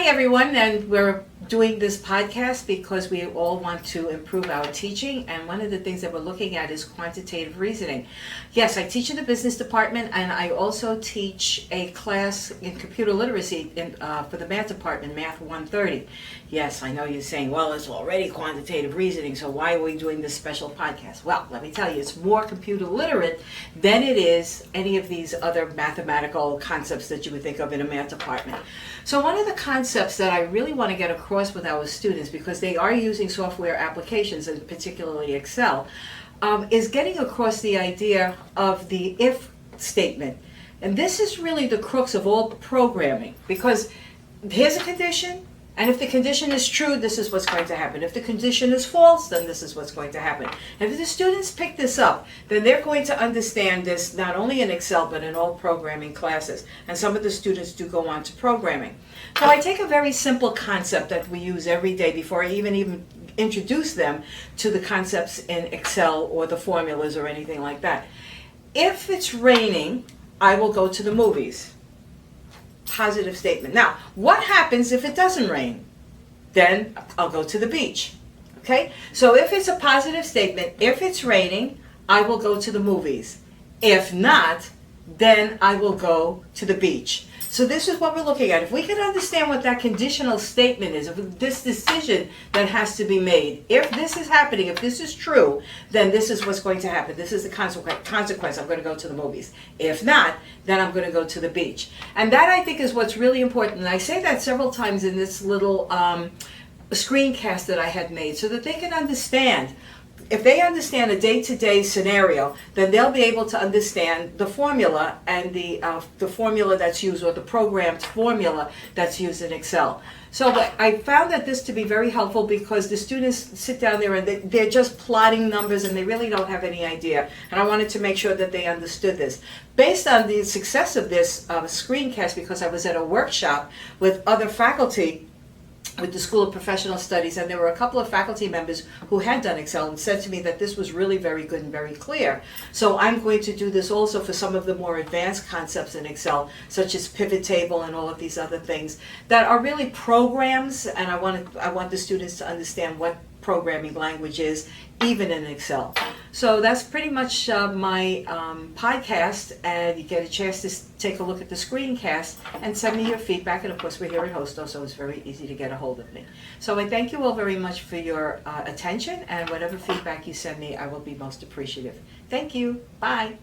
Everyone, and we're doing this podcast because we all want to improve our teaching, and one of the things that we're looking at is quantitative reasoning. Yes, I teach in the business department, and I also teach a class in computer literacy for the math department, Math 130. Yes, I know you're saying, well, it's already quantitative reasoning, so why are we doing this special podcast? Well, let me tell you, it's more computer literate than it is any of these other mathematical concepts that you would think of in a math department. So one of the concepts that I really want to get across with our students, because they are using software applications, and particularly Excel, is getting across the idea of the if statement. And this is really the crux of all programming, because here's a condition, and if the condition is true, this is what's going to happen. If the condition is false, then this is what's going to happen. And if the students pick this up, then they're going to understand this not only in Excel, but in all programming classes. And some of the students do go on to programming. So I take a very simple concept that we use every day before I even introduce them to the concepts in Excel or the formulas or anything like that. If it's raining, I will go to the movies. Positive statement. Now, what happens if it doesn't rain? Then I'll go to the beach. Okay? So if it's a positive statement, if it's raining, I will go to the movies. If not, then I will go to the beach. So this is what we're looking at. If we can understand what that conditional statement is, if this decision that has to be made, if this is happening, if this is true, then this is what's going to happen. This is the consequence. I'm going to go to the movies. If not, then I'm going to go to the beach. And that, I think, is what's really important. And I say that several times in this little screencast that I had made, so that they can understand. If they understand a day-to-day scenario, then they'll be able to understand the formula and the formula that's used, or the programmed formula that's used in Excel. So I found that this to be very helpful, because the students sit down there and they're just plotting numbers and they really don't have any idea. And I wanted to make sure that they understood this. Based on the success of this screencast, because I was at a workshop with other faculty with the School of Professional Studies, and there were a couple of faculty members who had done Excel and said to me that this was really very good and very clear. So I'm going to do this also for some of the more advanced concepts in Excel, such as pivot table and all of these other things that are really programs, and I want the students to understand what programming language is, even in Excel. So that's pretty much my podcast, and you get a chance to take a look at the screencast and send me your feedback. And of course, we're here at Hosto, so it's very easy to get a hold of me. So I thank you all very much for your attention, and whatever feedback you send me, I will be most appreciative. Thank you. Bye.